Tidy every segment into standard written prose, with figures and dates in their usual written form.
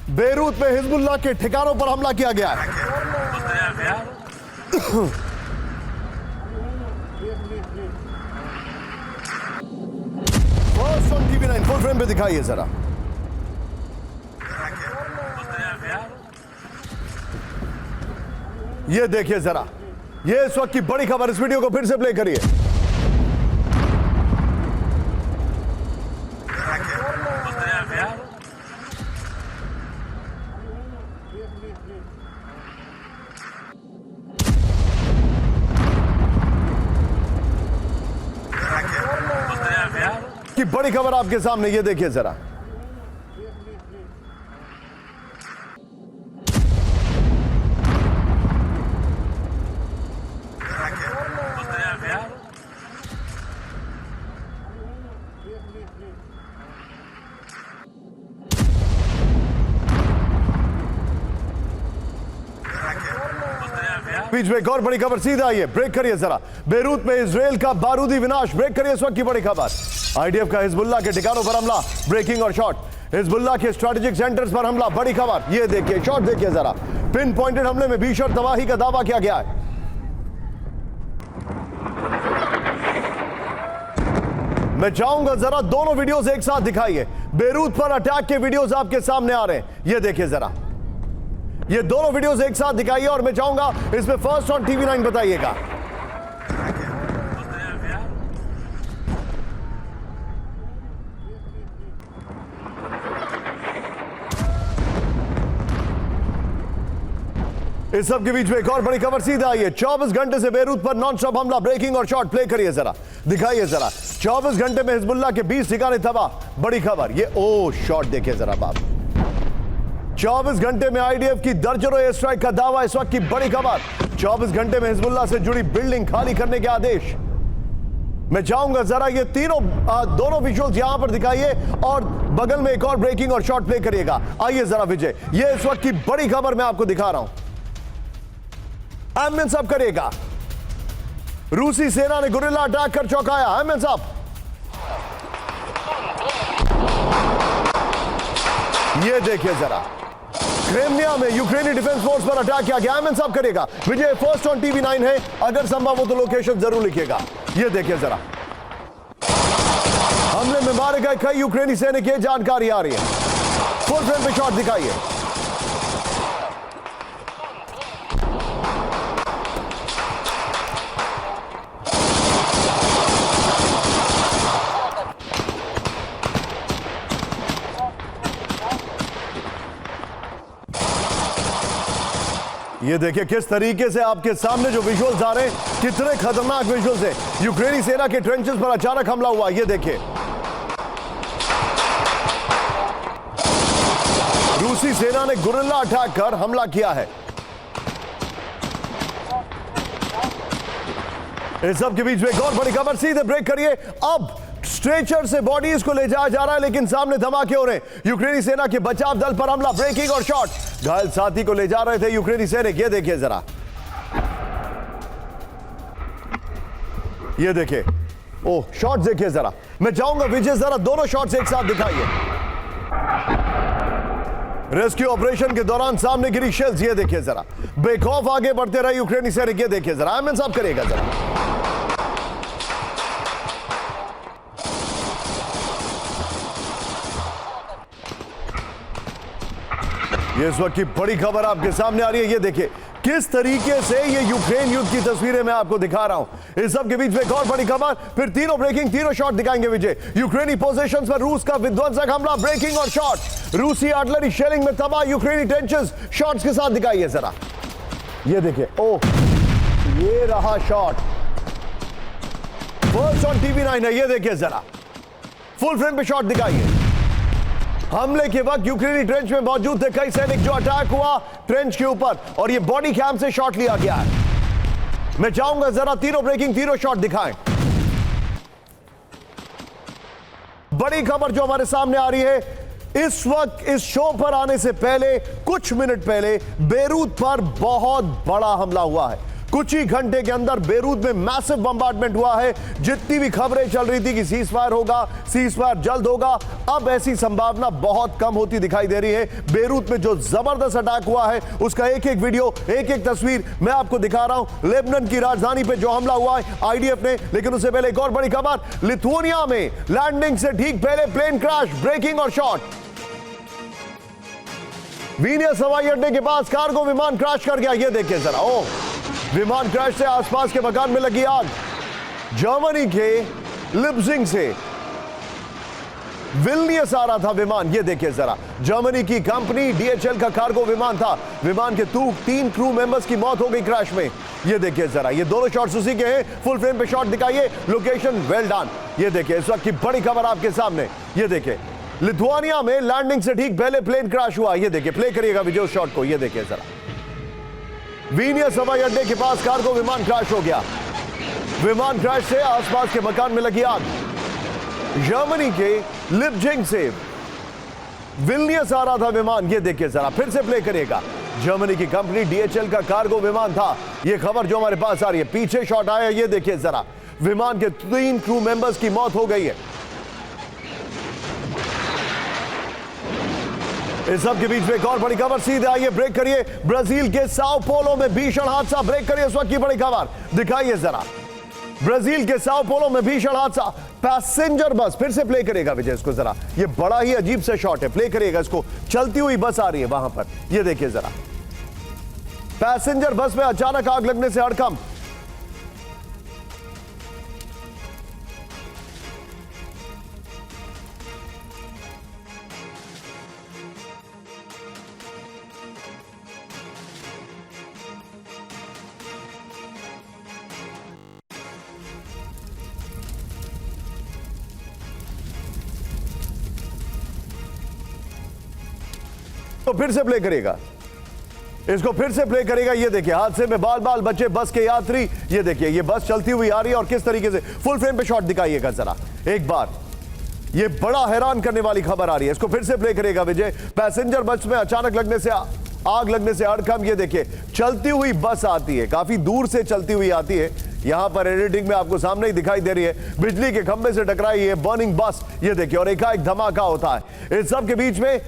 Beirut में Hezbollah के ठिकानों पर हमला किया गया है। First on TV9 full frame पे दिखाइए जरा। ये देखिए जरा, ये इस वक्त की बड़ी खबर। इस वीडियो को फिर से प्ले करिए। की बड़ी खबर आपके सामने, ये देखिए जरा। बीच में एक और बड़ी खबर, सीधा आइए, ब्रेक करिए जरा। बेरूत में इजराइल का बारूदी विनाश, ब्रेक करिए इस वक्त की बड़ी खबर। आईडीएफ का हिजबुल्लाह के ठिकानों पर हमला, ब्रेकिंग और शॉट। हिजबुल्लाह के स्ट्रेटेजिक सेंटर्स पर हमला, बड़ी खबर। ये देखिए शॉट, देखिए जरा। पिन पॉइंटेड हमले में भीषण तबाही का दावा किया गया है। मैं चाहूंगा जरा दोनों वीडियोस एक साथ दिखाइए। बेरूत पर अटैक के वीडियोस आपके सामने आ रहे हैं, ये देखिए जरा। ये दोनों वीडियोस एक साथ दिखाइए और मैं चाहूंगा इसमें फर्स्ट ऑन TV9 बताइएगा। इस सब के बीच में एक और बड़ी खबर, सीधा आइए। 24 घंटे से बेरूत पर नॉन स्टॉप हमला, ब्रेकिंग और शॉट। प्ले करिए जरा, दिखाइए जरा। 24 घंटे में हिजबुल्लाह के 20 ठिकाने तबाह, बड़ी खबर। ये ओ शॉट देखिए जरा बाप। 24 घंटे में आईडीएफ की दर्जनों एयर स्ट्राइक का दावा, इस वक्त की बड़ी खबर। 24 घंटे में हिजबुल्लाह से जुड़ी बिल्डिंग खाली करने के आदेश। मैं चाहूंगा जरा ये दोनों विजुअल्स यहां पर दिखाइए और बगल में एक और ब्रेकिंग और शॉट प्ले करिएगा। आइए जरा विजय, ये इस वक्त की बड़ी खबर मैं आपको दिखा रहा हूं। एमएन साहब करिएगा। रूसी सेना ने गुरिल्ला अटैक कर चौंकाया। एमएन साहब, ये देखिए जरा। क्रेमिया में यूक्रेनी डिफेंस फोर्स पर अटैक किया गया। एमएन साहब करेगा। विजय फर्स्ट ऑन TV9 है, अगर संभव हो तो लोकेशन जरूर लिखिएगा। ये देखिए जरा, हमले में मारे गए कई यूक्रेनी सैनिक, ये जानकारी आ रही है। फुल फ्रेम पे शॉट दिखाइए। ये देखिए किस तरीके से आपके सामने जो विजुअल्स आ रहे हैं, कितने खतरनाक विजुअल्स हैं। यूक्रेनी सेना के ट्रेंचेस पर अचानक हमला हुआ, ये देखिए। रूसी सेना ने गुरिल्ला अटैक कर हमला किया है। इस सब के बीच में एक और बड़ी खबर, सीधे ब्रेक करिए। अब स्ट्रेचर से बॉडीज को ले जाया जा रहा है, लेकिन सामने धमाके हो रहे हैं। यूक्रेनी सेना के बचाव दल पर हमला, ब्रेकिंग और शॉट। घायल साथी को ले जा रहे थे यूक्रेनी सैनिक, ये देखिए जरा। ये देखिए, ओह शॉट देखिए जरा। मैं चाहूंगा विजय जरा दोनों शॉट्स एक साथ दिखाइए। रेस्क्यू ऑपरेशन के दौरान सामने गिरी शेल्स, ये देखिए जरा। बेखौफ आगे बढ़ते रहे यूक्रेनी सैनिक, ये देखिए जरा। एमएन साहब करेगा जरा। ये इस वक्त की बड़ी खबर आपके सामने आ रही है, ये देखिए किस तरीके से ये यूक्रेन युद्ध की तस्वीरें मैं आपको दिखा रहा हूं। इस सब के बीच में एक और बड़ी खबर, फिर तीनों ब्रेकिंग, तीनों शॉट दिखाएंगे विजय। यूक्रेनी पोजीशंस पर रूस का विध्वंसक हमला, ब्रेकिंग और शॉट। रूसी आर्टिलरी शेलिंग में तबाह यूक्रेनी ट्रेंचेस, शॉट्स के साथ दिखाइए जरा। ये देखिए, ओह ये रहा शॉट। फर्स्ट ऑन TV9 है, ये देखिए जरा। फुल फ्रेम पे शॉट दिखाइए। हमले के वक्त यूक्रेनी ट्रेंच में मौजूद थे कई सैनिक, जो अटैक हुआ ट्रेंच के ऊपर, और ये बॉडी कैम से शॉट लिया गया है। मैं चाहूंगा जरा तीनों ब्रेकिंग, तीनों शॉट दिखाएं। बड़ी खबर जो हमारे सामने आ रही है, इस वक्त इस शो पर आने से पहले कुछ मिनट पहले बेरूत पर बहुत बड़ा हमला हुआ है। कुछ ही घंटे के अंदर बेरूत में मैसिव बम्बार्डमेंट हुआ है। जितनी भी खबरें चल रही थी कि सीज फायर होगा, सीज फायर जल्द होगा, अब ऐसी संभावना बहुत कम होती दिखाई दे रही है। बेरूत में जो जबरदस्त अटैक हुआ है उसका एक एक वीडियो, एक एक तस्वीर मैं आपको दिखा रहा हूं। लेबनान की राजधानी पे जो हमला हुआ है आईडीएफ ने, लेकिन उससे पहले एक और बड़ी खबर, लिथुआनिया में लैंडिंग से ठीक पहले प्लेन क्रैश, ब्रेकिंग और शॉट। विनियस हवाई अड्डे के पास कार्गो विमान क्रैश कर गया, ये देखिए जरा। ओ, विमान क्रैश से आसपास के मकान में लगी आग। जर्मनी के लिप्जिंग से विल्नियस आ रहा था विमान, ये देखिए जरा। जर्मनी की कंपनी डीएचएल का कार्गो विमान था। विमान के 3 क्रू मेंबर्स की मौत हो गई क्रैश में, ये देखिए जरा। ये दोनों शॉट्स उसी के हैं, फुल फ्रेम पे शॉट दिखाइए, लोकेशन वेल डन। ये देखिए इस वक्त की बड़ी खबर आपके सामने, ये देखिए लिथुआनिया में लैंडिंग से ठीक पहले प्लेन क्रैश हुआ। ये देखिए, प्ले करिएगा वीडियो शॉट को, ये देखिए जरा। विनियस हवाई अड्डे के पास कार्गो विमान क्रैश हो गया। विमान क्रैश से आसपास के मकान में लगी आग। जर्मनी के लिप्जिंग से विल्नियस आ रहा था विमान, ये देखिए जरा, फिर से प्ले करिएगा। जर्मनी की कंपनी डीएचएल का कार्गो विमान था। ये खबर जो हमारे पास आ रही है, पीछे शॉट आया, ये देखिए जरा। विमान के 3 क्रू मेंबर्स की मौत हो गई है। इस सब के बीच में एक और बड़ी खबर, सीधे आइए ब्रेक करिए। ब्राजील के साओ पोलो में भीषण हादसा, ब्रेक करिए इस वक्त की बड़ी खबर, दिखाइए जरा। ब्राजील के साओ पोलो में भीषण हादसा, पैसेंजर बस, फिर से प्ले करेगा विजय इसको जरा। ये बड़ा ही अजीब से शॉट है, प्ले करिएगा इसको। चलती हुई बस आ रही है वहां पर, ये देखिए जरा। पैसेंजर बस में अचानक आग लगने से हड़कंप। तो फिर से प्ले करेगा इसको, फिर से प्ले करेगा। ये देखिए हादसे में बाल बाल बचे बस के यात्री, ये देखिए ये बस चलती हुई आ रही है और किस तरीके से, फुल फ्रेम पे शॉट दिखाइएगा जरा एक बार। ये बड़ा हैरान करने वाली खबर आ रही है, इसको फिर से प्ले करेगा विजय। पैसेंजर बस में अचानक लगने से आग लगने से हड़कंप। ये देखिए चलती हुई बस आती है, काफी दूर से चलती हुई आती है। यहां पर एडिटिंग में आपको सामने ही दिखाई दे रही है, बिजली के खंभे से टकराई है बर्निंग बस, ये देखिए, और एकाएक धमाका होता है। इस सब के बीच में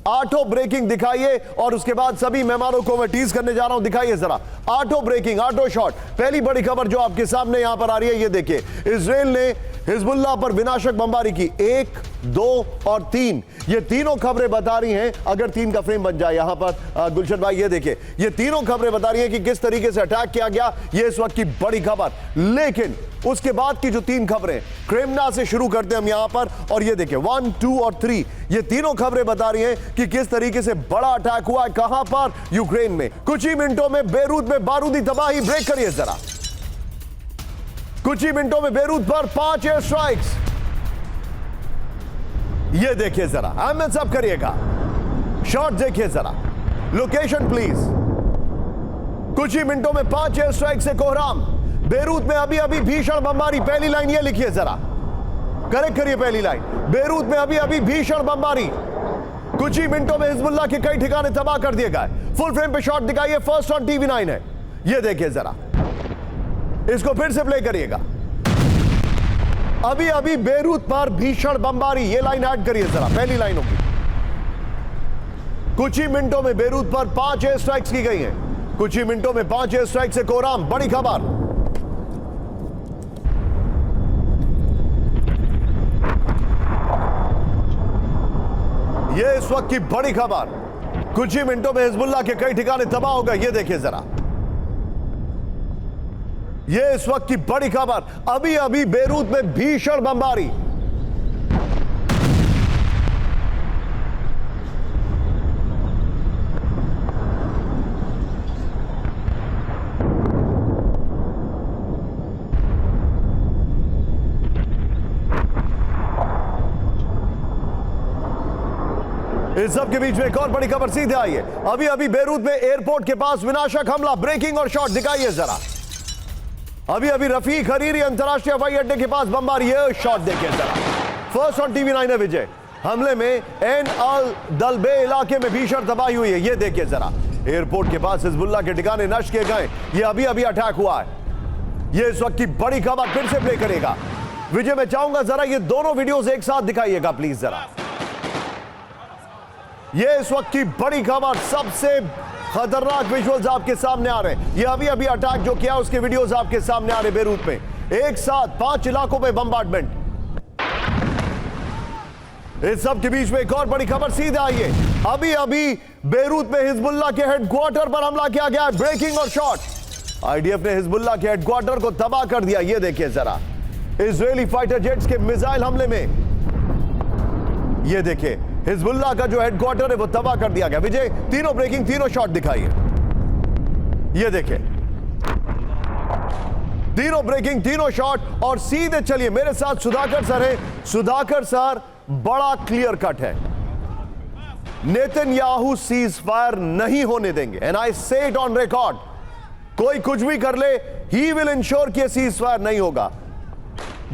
ऑटो ब्रेकिंग दिखाइए और उसके बाद सभी मेहमानों को मैं टीज करने जा रहा हूं, दिखाइए जरा। Auto breaking, auto shot. पहली बड़ी खबर जो आपके सामने यहां पर आ रही है, ये देखिए, इजराइल ने हिजबुल्लाह पर विनाशक बमबारी की। 1, 2 और 3, ये तीनों खबरें बता रही हैं, अगर 3 का फ्रेम बन जाए यहां पर गुलशन भाई, ये देखिए, ये तीनों खबरें बता रही हैं कि किस तरीके से अटैक किया गया। ये इस वक्त की बड़ी खबर। लेकिन उसके बाद की जो 3 खबरें, क्रेमना से शुरू करते हैं हम यहां पर, और ये देखिए 1, 2 और 3, ये तीनों खबरें बता रही हैं कि किस तरीके से बड़ा अटैक हुआ है। कहां पर? यूक्रेन में। कुछ ही मिनटों में बेरूत में बारूदी तबाही, ब्रेक करिए जरा। कुछ ही मिनटों में बेरूत पर 5 एयर स्ट्राइक्स, ये देखिए जरा। अहमद साहब करिएगा, शॉट देखिए जरा, लोकेशन प्लीज। कुछ ही मिनटों में 5 एयर स्ट्राइक से कोहराम। बेरूत में अभी अभी भीषण बमबारी, पहली लाइन ये लिखिए जरा, करेक्ट करिए पहली लाइन। बेरूत में अभी अभी भीषण बमबारी, कुछ ही मिनटों में हिजबुल्लाह के कई ठिकाने तबाह कर दिए गए। फुल फ्रेम पे शॉट दिखाइए, फर्स्ट ऑन टीवी 9 है, ये देखिए जरा। इसको फिर से प्ले करिएगा। अभी अभी बेरूत पर भीषण बमबारी, ये लाइन ऐड करिए जरा, पहली लाइन होगी। कुछ ही मिनटों में बेरूत पर 5 एयर स्ट्राइक्स की गई हैं। कुछ ही मिनटों में 5 एयर स्ट्राइक से कोहराम, बड़ी खबर। ये इस वक्त की बड़ी खबर। कुछ ही मिनटों में हिजबुल्लाह के कई ठिकाने तबाह हो गए, ये देखिए जरा। ये इस वक्त की बड़ी खबर। अभी अभी बेरूत में भीषण बमबारी। इस सब के बीच में एक और बड़ी खबर सीधे आई है। अभी अभी बेरूत में एयरपोर्ट के पास विनाशक हमला, ब्रेकिंग और शॉट दिखाइए जरा। अभी अभी रफीक हरीरी अंतरराष्ट्रीय हवाई अड्डे के पास बमबारी है, शॉट देखिए जरा। फर्स्ट ऑन टीवी 9 है विजय। हमले में एन अल दलबे इलाके में भीषण तबाही हुई है, ये देखिए जरा। एयरपोर्ट के पास हिजबुल्लाह के ठिकाने नष्ट किए गए। ये अभी अभी अटैक हुआ है। ये इस वक्त की बड़ी खबर फिर से प्ले करेगा। विजय, मैं चाहूंगा जरा ये दोनों वीडियोस एक साथ दिखाइएगा प्लीज जरा। ये इस वक्त की बड़ी खबर, सबसे खतरनाक विजुअल्स आपके सामने आ रहे हैं। ये अभी अभी अटैक जो किया उसके वीडियोस आपके सामने आ रहे बेरूत में। एक साथ 5 इलाकों में बम्बार्डमेंट। इस सब के बीच में एक और बड़ी खबर सीधे आई है। अभी अभी बेरूत में हिजबुल्लाह के हेडक्वार्टर पर हमला किया गया है। ब्रेकिंग और शॉट। आईडीएफ ने हिजबुल्लाह के हेडक्वार्टर को तबाह कर दिया। ये देखिए जरा, इजरायली फाइटर जेट्स के मिसाइल हमले में ये देखिए हिजबुल्लाह का जो हेडक्वार्टर है वो तबाह कर दिया गया। विजय, तीनों ब्रेकिंग, तीनों शॉट दिखाइए। ये देखिए तीनों ब्रेकिंग, तीनों शॉट। और सीधे चलिए, मेरे साथ सुधाकर सर है। सुधाकर सर, बड़ा क्लियर कट है, नेतन्याहू सीज फायर नहीं होने देंगे। एंड आई से इट ऑन रिकॉर्ड, कोई कुछ भी कर ले, ही विल इंश्योर कि सीज फायर नहीं होगा।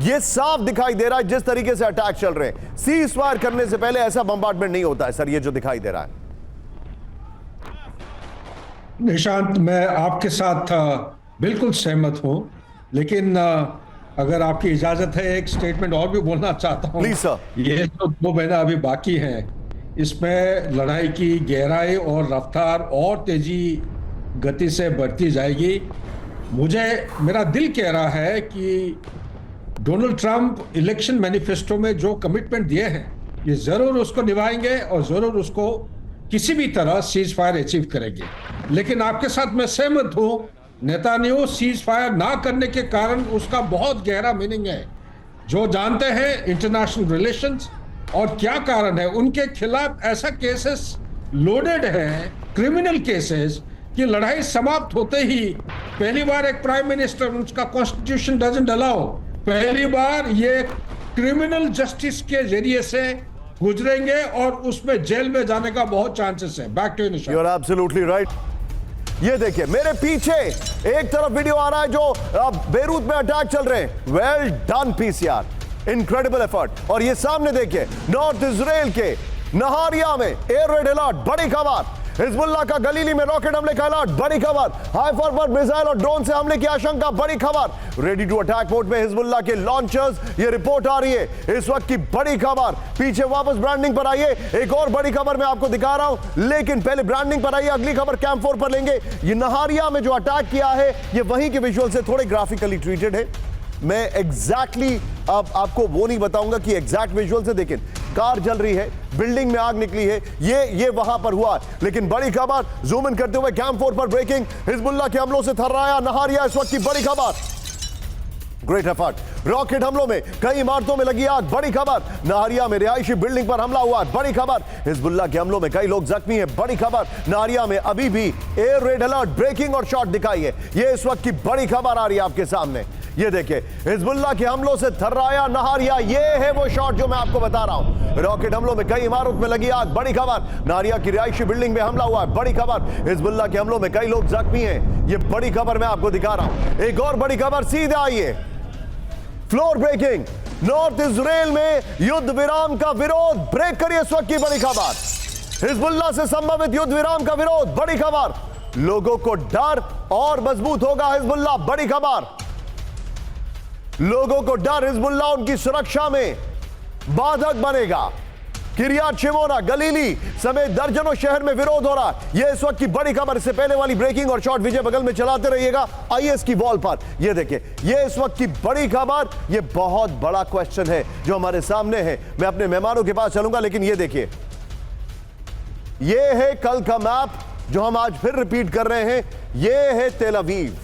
यह साफ दिखाई दे रहा है जिस तरीके से अटैक चल रहे हैं। सीज फायर करने से पहले ऐसा बम्बार्डमेंट नहीं होता है सर, ये जो दिखाई दे रहा है। निशांत, मैं आपके साथ बिल्कुल सहमत हूं, लेकिन अगर आपकी इजाजत है एक स्टेटमेंट और भी बोलना चाहता हूं। Please sir. ये जो 2 महीना अभी बाकी हैं, इसमें लड़ाई की गहराई और रफ्तार और तेजी गति से बढ़ती जाएगी। मेरा दिल कह रहा है कि डोनाल्ड ट्रंप इलेक्शन मैनिफेस्टो में जो कमिटमेंट दिए हैं, ये जरूर उसको निभाएंगे और जरूर उसको किसी भी तरह सीज फायर अचीव करेंगे। लेकिन आपके साथ मैं सहमत हूं, नेतान्याहू सीज फायर ना करने के कारण उसका बहुत गहरा मीनिंग है। जो जानते हैं इंटरनेशनल रिलेशंस और क्या कारण है, उनके खिलाफ ऐसा केसेस लोडेड है, क्रिमिनल केसेस, कि लड़ाई समाप्त होते ही पहली बार एक प्राइम मिनिस्टर, उसका कॉन्स्टिट्यूशन डजंट अलाउ, पहली बार ये क्रिमिनल जस्टिस के जरिए से गुजरेंगे और उसमें जेल में जाने का बहुत चांसेस है। Back to Nishant. You are absolutely right. ये देखिए मेरे पीछे एक तरफ वीडियो आ रहा है जो बेरूत में अटैक चल रहे हैं। Well done PCR, incredible effort. और ये सामने देखिए नॉर्थ इजराइल के नहारिया में एयर रेड अलर्ट, बड़ी खबर। हिजबुल्लाह का गलीली में रॉकेट हमले का अलर्ट, बड़ी खबर। हाइफा पर मिसाइल और ड्रोन से हमले की आशंका, बड़ी खबर। रेडी टू अटैक मोड में हिजबुल्लाह के लॉन्चर्स, ये रिपोर्ट आ रही है इस वक्त की बड़ी खबर। पीछे वापस ब्रांडिंग पर आइए, एक और बड़ी खबर मैं आपको दिखा रहा हूं, लेकिन पहले ब्रांडिंग पर आइए, अगली खबर कैंप 4 पर लेंगे। ये नहारिया में जो अटैक किया है, ये वहीं के विजुअल से थोड़े ग्राफिकली ट्रीटेड है। मैं एग्जैक्टली अब आपको वो नहीं बताऊंगा कि एग्जैक्ट विजुअल से, लेकिन कार जल रही है, बिल्डिंग में आग निकली है, ये वहां पर हुआ। लेकिन बड़ी खबर, जूम इन करते हुए कैंप 4 पर ब्रेकिंग, हिजबुल्लाह के हमलों से थर्राया नहारिया, इस वक्त की बड़ी खबर। ग्रेट एफर्ट, रॉकेट हमलों में कई इमारतों में लगी आग, बड़ी खबर। नहारिया में रिहायशी बिल्डिंग पर हमला हुआ, बड़ी खबर। हिजबुल्लाह के हमलों में कई लोग जख्मी हैं, बड़ी खबर। नहारिया में अभी भी एयर रेड अलर्ट, ब्रेकिंग और शॉट दिखाई है। ये इस वक्त की बड़ी खबर आ रही है आपके सामने। ये देखिए हिजबुल्लाह के हमलों से थर्राया नहारिया, ये है वो शॉट जो मैं आपको बता रहा हूं। रॉकेट हमलों में कई इमारत में लगी आग, बड़ी खबर। नहारिया की रिहायशी बिल्डिंग में हमला हुआ है, बड़ी खबर। हिजबुल्लाह के हमलों में कई लोग जख्मी हैं, ये बड़ी खबर मैं आपको दिखा रहा हूं। एक और बड़ी खबर सीधे आई है, फ्लोर ब्रेकिंग। नॉर्थ इजराइल में युद्ध विराम का विरोध, ब्रेक करिए इस वक्त की बड़ी खबर। हिजबुल्लाह से संभावित युद्ध विराम का विरोध, बड़ी खबर। लोगों को डर और मजबूत होगा हिजबुल्लाह, बड़ी खबर। लोगों को डर, हिजबुल्लाह उनकी सुरक्षा में बाधक बनेगा। किरियात शिमोना, गलीली समेत दर्जनों शहर में विरोध हो रहा है। यह इस वक्त की बड़ी खबर। इससे पहले वाली ब्रेकिंग और शॉट विजय बगल में चलाते रहिएगा आईएस की वॉल पर। यह देखिए, यह इस वक्त की बड़ी खबर। यह बहुत बड़ा क्वेश्चन है जो हमारे सामने है। मैं अपने मेहमानों के पास चलूंगा, लेकिन यह देखिए, यह है कल का मैप जो हम आज फिर रिपीट कर रहे हैं। यह है तेल अवीव,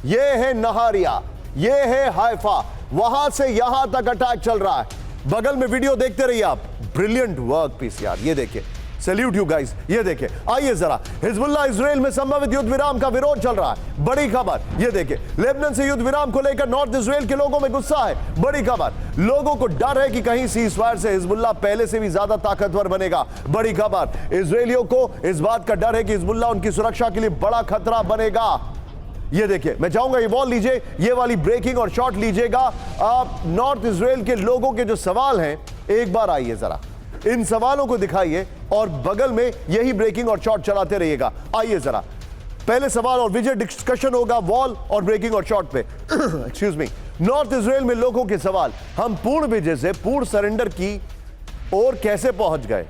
यह है नहारिया, यह है हाइफा, वहां से यहां तक अटैक चल रहा है। बगल में वीडियो देखते रहिए आप। ब्रिलियंट वर्क पीसीआर, ये देखिए, सैल्यूट यू गाइस। ये देखिए, आइए जरा, हिजबुल्लाह इजराइल में संभावित युद्ध विराम का विरोध चल रहा है, बड़ी खबर। ये देखिए, लेबनान से युद्ध विराम को लेकर नॉर्थ इजराइल के लोगों में गुस्सा है, बड़ी खबर। लोगों को डर है कि कहीं सीज फायर से हिजबुल्लाह पहले से भी ज्यादा ताकतवर बनेगा, बड़ी खबर। इजरायलियों को इस बात का डर है कि हिजबुल्लाह उनकी सुरक्षा के लिए बड़ा खतरा बनेगा। ये देखिए, मैं चाहूंगा ये वॉल लीजिए, ये वाली ब्रेकिंग और शॉट लीजिएगा। आप नॉर्थ इजराइल के लोगों के जो सवाल हैं, एक बार आइए जरा, इन सवालों को दिखाइए और बगल में यही ब्रेकिंग और शॉट चलाते रहिएगा। आइए जरा पहले सवाल और विजय डिस्कशन होगा वॉल और ब्रेकिंग और शॉट पे। Excuse me. नॉर्थ इजराइल में लोगों के सवाल, हम पूर्ण विजय से पूर्ण सरेंडर की ओर कैसे पहुंच गए?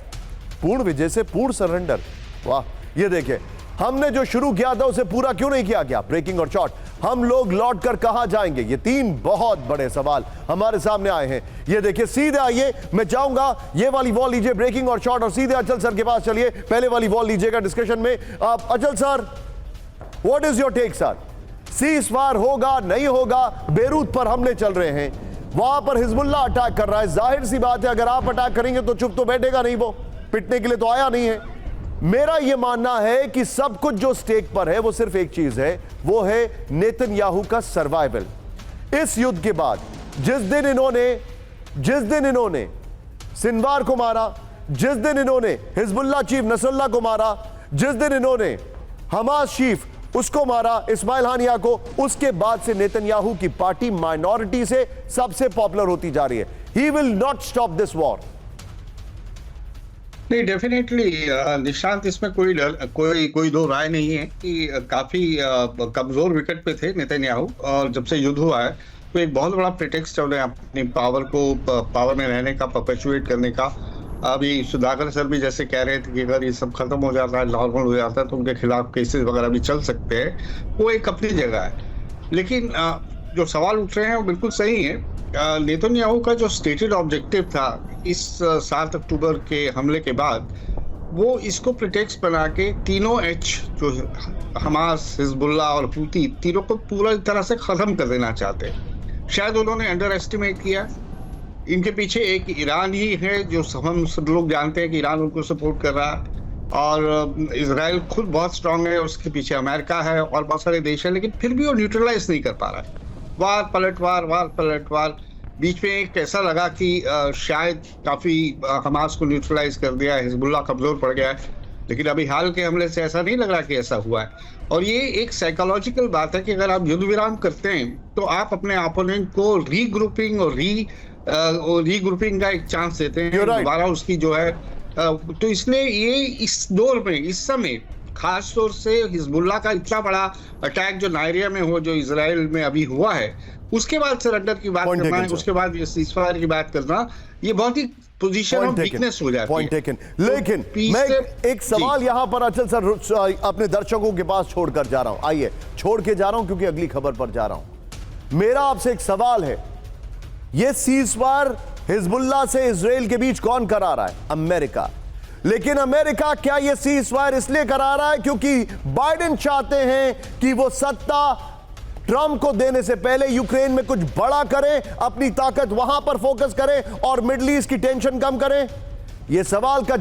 पूर्ण विजय से पूर्ण सरेंडर, वाह। ये देखिए, हमने जो शुरू किया था उसे पूरा क्यों नहीं किया गया? ब्रेकिंग और शॉट। हम लोग लौट कर कहां जाएंगे? ये 3 बहुत बड़े सवाल हमारे सामने आए हैं। ये देखिए, सीधे आइए, मैं चाहूंगा ये वाली वॉल लीजिए, ब्रेकिंग और शॉट, और सीधे अचल सर के पास चलिए, पहले वाली वॉल लीजिएगा डिस्कशन में। आप Achal sir, what is your take sir? Ceasefire होगा नहीं होगा? बेरूत पर हमले चल रहे हैं, वहां पर हिजबुल्ला अटैक कर रहा है। जाहिर सी बात है, अगर आप अटैक करेंगे तो चुप तो बैठेगा नहीं, वो पिटने के लिए तो आया नहीं है। मेरा यह मानना है कि सब कुछ जो स्टेक पर है वो सिर्फ एक चीज है, वो है नेतन्याहू का सर्वाइवल। इस युद्ध के बाद जिस दिन इन्होंने सिनवार को मारा, जिस दिन इन्होंने हिजबुल्ला चीफ नसरुल्लाह को मारा, जिस दिन इन्होंने हमास चीफ उसको मारा, इस्माइल हानिया को, उसके बाद से नेतन्याहू की पार्टी माइनॉरिटी से सबसे पॉपुलर होती जा रही है। He will not stop this war. नहीं, डेफिनेटली निशांत, इसमें कोई दो राय नहीं है कि काफी कमजोर विकेट पे थे नेतन्याहू, और जब से युद्ध हुआ है तो एक बहुत बड़ा प्रिटेक्स्ट है उन्हें अपनी पावर में रहने का, परपेचुएट करने का। अभी सुधाकर सर भी जैसे कह रहे थे कि अगर ये सब खत्म हो जाता है, नॉर्मल हो जाता है, तो उनके खिलाफ केसेस वगैरह भी चल सकते हैं। वो एक अपनी जगह है, लेकिन जो सवाल उठ रहे हैं वो बिल्कुल सही है। नेतन्याहू का जो स्टेटेड ऑब्जेक्टिव था इस 7 अक्टूबर के हमले के बाद, वो इसको प्रिटेक्स्ट बना के तीनों एच, जो हमास, हिजबुल्ला और हूती, तीनों को पूरा तरह से खत्म कर देना चाहते हैं। शायद उन्होंने अंडर एस्टिमेट किया। इनके पीछे एक ईरान ही है, जो हम सब लोग जानते हैं कि ईरान उनको सपोर्ट कर रहा है, और इजराइल खुद बहुत स्ट्रांग है, उसके पीछे अमेरिका है और बहुत सारे देश हैं, लेकिन फिर भी वो न्यूट्रलाइज नहीं कर पा रहा है। वार पलटवार। बीच में एक ऐसा लगा कि शायद काफी हमास को न्यूट्रलाइज कर दिया है, हिजबुल्ला कमजोर पड़ गया है, लेकिन अभी हाल के हमले से ऐसा नहीं लग रहा कि ऐसा हुआ है। और ये एक साइकोलॉजिकल बात है कि अगर आप युद्ध विराम करते हैं तो आप अपने अपोनेंट को रीग्रुपिंग का एक चांस देते हैं, दोबारा उसकी जो है। तो इसलिए ये इस दौर में, इस समय खास तौर से हिजबुल्ला का इतना बड़ा अटैक जो नायरिया में हो, जो इजराइल में अभी हुआ है, उसके बाद सरेंडर की बात करना है, उसके बाद ये सीजफायर की बात करना, ये बहुत ही पोजीशन ऑफ वीकनेस हो जाती है। लेकिन मैं एक सवाल यहां पर अचल सर अपने दर्शकों के पास छोड़कर जा रहा हूं। आइए, छोड़ के जा रहा हूं क्योंकि अगली खबर पर जा रहा हूं। मेरा आपसे एक सवाल है, यह सीजफायर हिजबुल्ला से इजराइल के बीच कौन करा रहा है? अमेरिका। लेकिन अमेरिका क्या यह सीजफायर इसलिए करा रहा है क्योंकि बाइडेन चाहते हैं कि वो सत्ता ट्रंप को देने से पहले यूक्रेन में कुछ बड़ा करें, अपनी ताकत वहां पर फोकस करें और मिडिल ईस्ट की टेंशन कम करें? यह सवाल का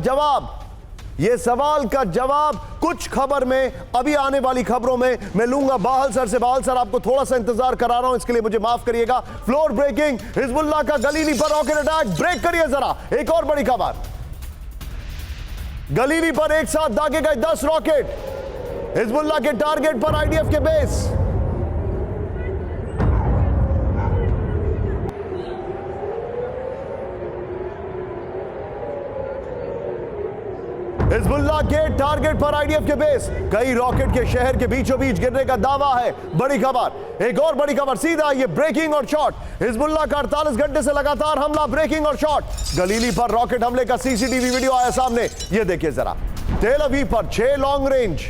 जवाब कुछ खबर में, अभी आने वाली खबरों में मैं लूंगा बाहल सर से। बाहल सर, आपको थोड़ा सा इंतजार करा रहा हूं, इसके लिए मुझे माफ करिएगा। फ्लोर ब्रेकिंग, हिजबुल्ला का गलीली पर रॉकेट अटैक, ब्रेक करिए जरा। एक और बड़ी खबर, गलीली पर एक साथ दागे गए 10 रॉकेट, हिजबुल्ला के टारगेट पर आईडीएफ के बेस। हिजबुल्ला के टारगेट पर आईडीएफ के बेस, कई रॉकेट के शहर के बीचों बीच गिरने का दावा है। बड़ी खबर, एक और बड़ी खबर, सीधा ये ब्रेकिंग और शॉट। हिजबुल्ला का 48 घंटे से लगातार हमला, ब्रेकिंग और शॉट। गलीली पर रॉकेट हमले का सीसीटीवी वीडियो आया सामने, ये देखिए जरा। तेल अवीव पर 6 लॉन्ग रेंज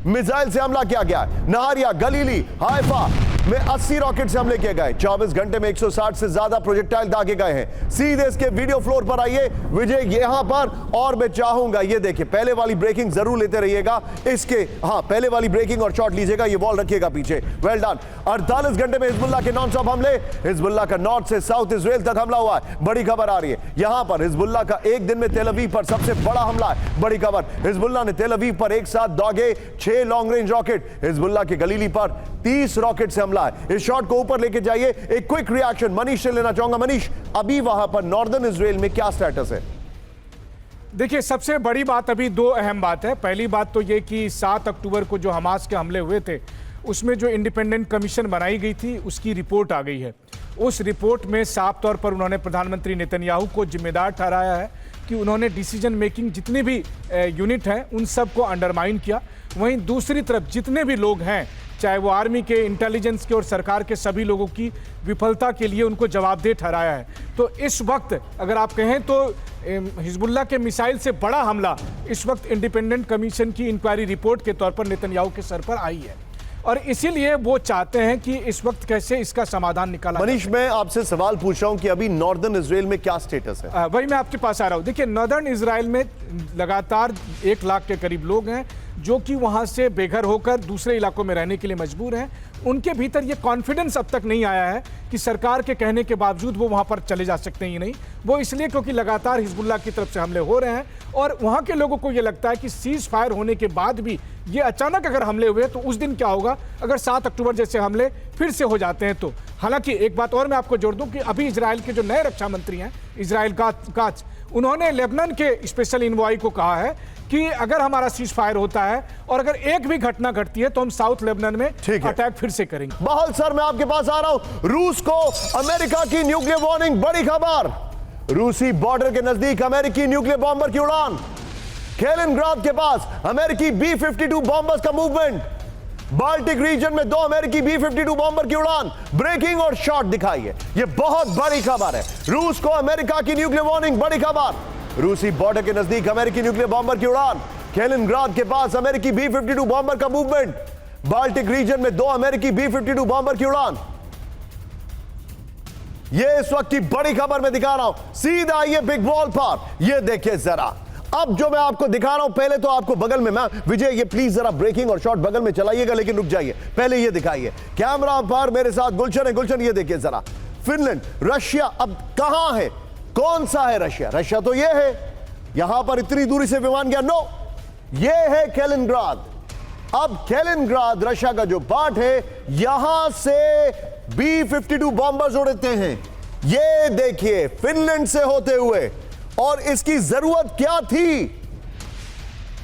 मिसाइल से हमला किया गया। नहारिया, गलीली, हाइफा में 80 रॉकेट से हमले किए गए। 24 घंटे में 160 से ज्यादा प्रोजेक्टाइल दागे गए हैं। सीधे इसके वीडियो फ्लोर पर आइए विजय, यहां पर। और मैं चाहूंगा ये देखिए, पहले वाली ब्रेकिंग जरूर लेते रहिएगा इसके, हां पहले वाली ब्रेकिंग और शॉट लीजिएगा, ये वॉल रखिएगा पीछे। Well done. 48 घंटे में हिजबुल्ला के नॉन स्टॉप हमले, हिजबुल्ला का नॉर्थ से साउथ इजराइल तक हमला हुआ है। बड़ी खबर आ रही है यहां पर, हिजबुल्ला का एक दिन में तेल अवीव पर सबसे बड़ा हमला है। बड़ी खबर, हिजबुल्ला ने तेल अवीव पर एक साथ दागे 6 लॉन्ग रेंज रॉकेट। हिजबुल्ला के गलीली पर 30 रॉकेट से हमला है। इस शॉट को ऊपर लेके जाइए। एक क्विक रिएक्शन मनीष से लेना चाहूंगा। मनीष, अभी वहां पर नॉर्दर्न इजराइल में क्या स्टेटस है? देखिए, सबसे बड़ी बात, अभी 2 अहम बात है। पहली बात तो ये कि 7 अक्टूबर को जो हमास के हमले हुए थे, उसमें जो इंडिपेंडेंट कमीशन बनाई गई थी, उसकी रिपोर्ट आ गई है। उस रिपोर्ट में साफ तौर पर उन्होंने प्रधानमंत्री नेतन्याहू को जिम्मेदार ठहराया है कि उन्होंने डिसीजन मेकिंग जितनी भी यूनिट हैं उन सबको अंडरमाइन किया। वहीं दूसरी तरफ जितने भी लोग हैं, चाहे वो आर्मी के, इंटेलिजेंस के और सरकार के, सभी लोगों की विफलता के लिए उनको जवाबदेह ठहराया है। तो इस वक्त अगर आप कहें तो हिजबुल्लाह के मिसाइल से बड़ा हमला इस वक्त इंडिपेंडेंट कमीशन की इंक्वायरी रिपोर्ट के तौर पर नेतन्याहू के सर पर आई है, और इसीलिए वो चाहते हैं कि इस वक्त कैसे इसका समाधान निकाला। मनीष, मैं आपसे सवाल पूछ रहा हूं कि अभी नॉर्दर्न इजराइल में क्या स्टेटस है? वही मैं आपके पास आ रहा हूं। देखिए, नॉर्दर्न इजराइल में लगातार 1 लाख के करीब लोग हैं जो कि वहां से बेघर होकर दूसरे इलाकों में रहने के लिए मजबूर हैं। उनके भीतर ये कॉन्फिडेंस अब तक नहीं आया है कि सरकार के कहने के बावजूद वो वहां पर चले जा सकते हैं। नहीं, वो इसलिए क्योंकि लगातार हिजबुल्लाह की तरफ से हमले हो रहे हैं, और वहां के लोगों को ये लगता है कि सीज फायर होने के बाद भी ये अचानक अगर हमले हुए तो उस दिन क्या होगा अगर 7 अक्टूबर जैसे हमले फिर से हो जाते हैं तो। हालांकि एक बात और मैं आपको जोड़ दूं कि अभी इजराइल के जो नए रक्षा मंत्री हैं, इजराइल काच, उन्होंने लेबनान के स्पेशल इन्वॉय को कहा है कि अगर हमारा सीज फायर होता है और अगर एक भी घटना घटती है तो हम साउथ लेबनान में अटैक फिर से करेंगे। बाहल सर, मैं आपके पास आ रहा हूं। रूस को अमेरिका की न्यूक्लियर वार्निंग, बड़ी खबर। रूसी बॉर्डर के नजदीक अमेरिकी न्यूक्लियर बॉम्बर की उड़ान। कैलिनग्राद के पास अमेरिकी B-52 बॉम्बर्स का मूवमेंट। बाल्टिक रीजन में 2 अमेरिकी B-52 बॉम्बर की उड़ान। ब्रेकिंग और शॉट दिखाई है, यह बहुत बड़ी खबर है। रूस को अमेरिका की न्यूक्लियर वार्निंग, बड़ी खबर। रूसी बॉर्डर के नजदीक अमेरिकी न्यूक्लियर बॉम्बर की उड़ान। कैलिनग्राद के पास अमेरिकी B-52 बॉम्बर का मूवमेंट। बाल्टिक रीजन में 2 अमेरिकी B-52 बॉम्बर की उड़ान। यह इस वक्त की बड़ी खबर मैं दिखा रहा हूं, सीधा आइए बिग वॉल पर। यह देखिए जरा, अब जो मैं आपको दिखा रहा हूं, पहले तो आपको बगल में, मैं विजय ये प्लीज जरा ब्रेकिंग और शॉट बगल में चलाइएगा, लेकिन रुक जाइए, पहले ये दिखाइए कैमरा पर। मेरे साथ गुलशन है। गुलशन, ये देखिए जरा, फिनलैंड, रशिया अब कहां है, कौन सा है रशिया? रशिया तो ये है, यहां पर इतनी दूरी से विमान गया, नो, ये है कैलिनग्राद। अब कैलिनग्राद रशिया का जो पार्ट है, यहां से B-52 बॉम्बर्स उड़ते हैं। ये देखिए फिनलैंड से होते हुए, और इसकी जरूरत क्या थी?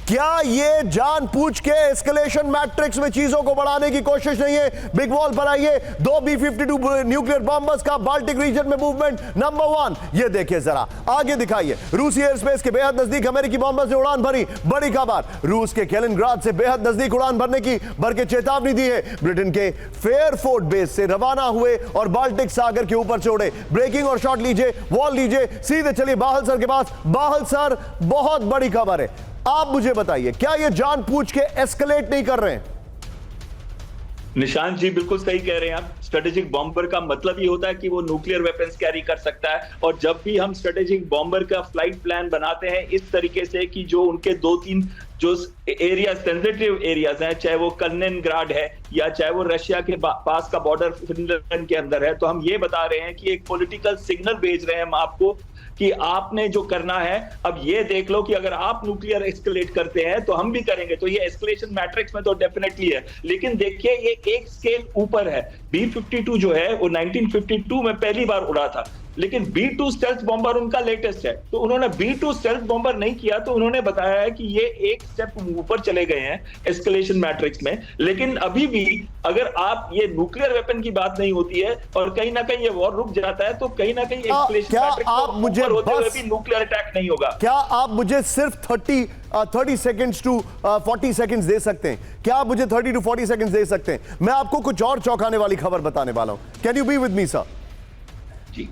क्या ये जानबूझ के एस्केलेशन मैट्रिक्स में चीजों को बढ़ाने की कोशिश नहीं है? बिग वॉल पर आइए, 2 B-52 न्यूक्लियर बॉम्बर्स का बाल्टिक रीजन में मूवमेंट नंबर 1। ये देखिए जरा, आगे दिखाइए, रूसी एयर स्पेस के बेहद नजदीक अमेरिकी बॉम्बर्स ने उड़ान भरी, बड़ी खबर। रूस के कैलिनग्राद से बेहद नजदीक उड़ान भरने की भर के चेतावनी दी है। ब्रिटेन के फेयरफोर्ट बेस से रवाना हुए और बाल्टिक सागर के ऊपर से उड़े। ब्रेकिंग और शॉट लीजिए, वॉल लीजिए, सीधे चलिए बाहल सर के पास। बाहल सर, बहुत बड़ी खबर है, आप मुझे बताइए, क्या ये जानबूझ के एस्केलेट नहीं कर रहे हैं? निशांत जी बिल्कुल सही कह रहे हैं आप। स्ट्रेटेजिक बॉम्बर का मतलब ये होता है कि वो न्यूक्लियर वेपन्स कैरी कर सकता है, और जब भी हम स्ट्रेटेजिक बॉम्बर का फ्लाइट प्लान बनाते हैं इस तरीके से कि जो उनके 2-3 जो एरिया, सेंसिटिव एरियाज हैं, चाहे वो कलिनिनग्राड है या चाहे वो रशिया के पास का बॉर्डर फिनलैंड के अंदर है, तो हम ये बता रहे हैं कि एक पॉलिटिकल सिग्नल भेज रहे हैं हम आपको कि आपने जो करना है, अब ये देख लो कि अगर आप न्यूक्लियर एस्केलेट करते हैं तो हम भी करेंगे। तो ये एस्केलेशन मैट्रिक्स में तो डेफिनेटली है, लेकिन देखिए ये एक स्केल ऊपर है। B-52 जो है वो 1952 में पहली बार उड़ा था, लेकिन B-2 स्टेल्थ बॉम्बर उनका लेटेस्ट है। तो उन्होंने B-2 स्टेल्थ बॉम्बर नहीं किया, तो उन्होंने बताया है कि ये एक स्टेप ऊपर चले गए हैं एस्केलेशन मैट्रिक्स में। लेकिन अभी भी अगर आप ये न्यूक्लियर वेपन की बात नहीं होती है और कहीं ना कहीं ये वॉर रुक जाता है, तो कहीं ना कहीं एस्केलेशन मैट्रिक्स ऊपर होते हुए भी न्यूक्लियर अटैक नहीं होगा। क्या आप मुझे सिर्फ 30 सेकंड्स टू 40 सेकंड्स दे सकते हैं? क्या आप मुझे 30 टू 40 सेकंड्स दे सकते हैं? मैं आपको कुछ और चौंकाने वाली खबर बताने वाला हूं। Can you be with me sir? जी,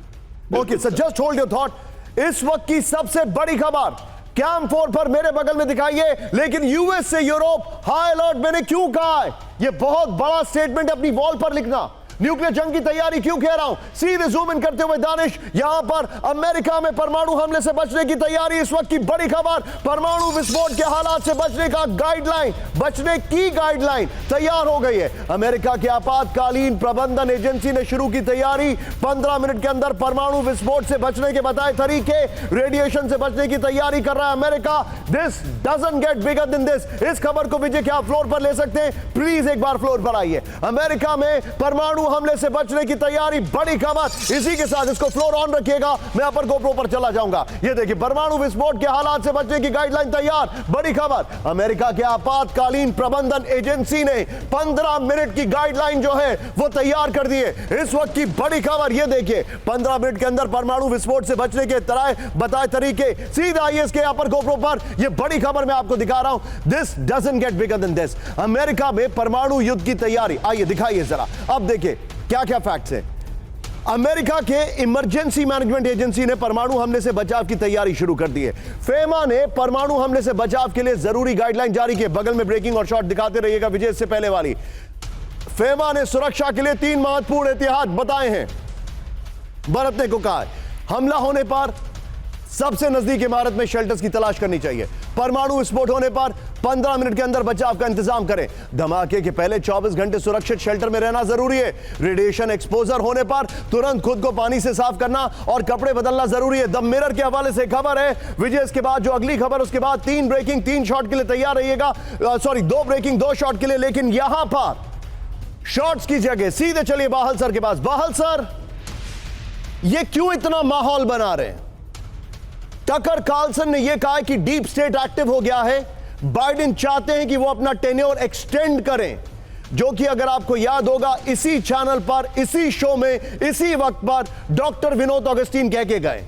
okay sir, just hold your thought. इस वक्त की सबसे बड़ी खबर कैंप 4 पर मेरे बगल में दिखाइए, लेकिन यूएस से यूरोप हाई अलर्ट मैंने क्यों कहा है? यह बहुत बड़ा स्टेटमेंट अपनी वॉल पर लिखना। न्यूक्लियर जंग की तैयारी क्यों कह रहा हूं? सीधे जूम इन करते हुए दानिश, यहां पर अमेरिका में परमाणु हमले से बचने की तैयारी, इस वक्त की बड़ी खबर। परमाणु विस्फोट के हालात से बचने का गाइडलाइन, बचने की गाइडलाइन तैयार हो गई है। अमेरिका के आपातकालीन प्रबंधन एजेंसी ने शुरू की तैयारी। 15 मिनट के अंदर परमाणु विस्फोट से बचने के बताए तरीके, रेडिएशन से बचने की तैयारी कर रहा है America. This doesn't get bigger than this. इस खबर को विजय क्या फ्लोर पर ले सकते हैं? प्लीज एक बार फ्लोर पर आइए। अमेरिका में परमाणु परमाणु हमले से बचने की तैयारी, बड़ी खबर। इसी के साथ इसको फ्लोर ऑन रखिएगा, मैं अपर गोप्रो पर चला जाऊंगा। ये देखिए, परमाणु विस्फोट के हालात से बचने की गाइडलाइन तैयार, बड़ी खबर। अमेरिका के आपातकालीन प्रबंधन एजेंसी ने 15 मिनट की गाइडलाइन जो है वो तैयार कर दी है। इस वक्त की बड़ी खबर ये देखिए, 15 मिनट के अंदर परमाणु विस्फोट से बचने के बताए तरीके, सीधा आइए इसके अपर गोप्रो पर। ये बड़ी खबर मैं आपको दिखा रहा हूं। This doesn't get bigger than this. America में परमाणु युद्ध की तैयारी, आइए दिखाइए जरा। अब देखिए क्या क्या फैक्ट्स हैं। अमेरिका के इमरजेंसी मैनेजमेंट एजेंसी ने परमाणु हमले से बचाव की तैयारी शुरू कर दी है। फेमा ने परमाणु हमले से बचाव के लिए जरूरी गाइडलाइन जारी की। बगल में ब्रेकिंग और शॉट दिखाते रहिएगा विजय, इससे पहले वाली। फेमा ने सुरक्षा के लिए 3 महत्वपूर्ण एहतियात बताए हैं, बरतने को कहा है। हमला होने पर सबसे नजदीक इमारत में शेल्टर्स की तलाश करनी चाहिए। परमाणु विस्फोट होने पर 15 मिनट के अंदर बचाव का इंतजाम करें। धमाके के पहले 24 घंटे सुरक्षित शेल्टर में रहना जरूरी है। रेडिएशन एक्सपोजर होने पर तुरंत खुद को पानी से साफ करना और कपड़े बदलना जरूरी है। द मिरर के हवाले से खबर है विजय, इसके बाद जो अगली खबर, उसके बाद 3 ब्रेकिंग 3 शॉट के लिए तैयार रहिएगा। 2 ब्रेकिंग 2 शॉट के लिए। लेकिन यहां पर शॉट्स की जगह सीधे चलिए बाहल सर के पास। बाहल सर, ये क्यों इतना माहौल बना रहे हैं? टकर कार्लसन ने यह कहा कि डीप स्टेट एक्टिव हो गया है। बाइडेन चाहते हैं कि वो अपना टेन्योर एक्सटेंड करें, जो कि अगर आपको याद होगा इसी चैनल पर, इसी शो में, इसी वक्त पर डॉक्टर विनोद ऑगस्टीन कह के गए।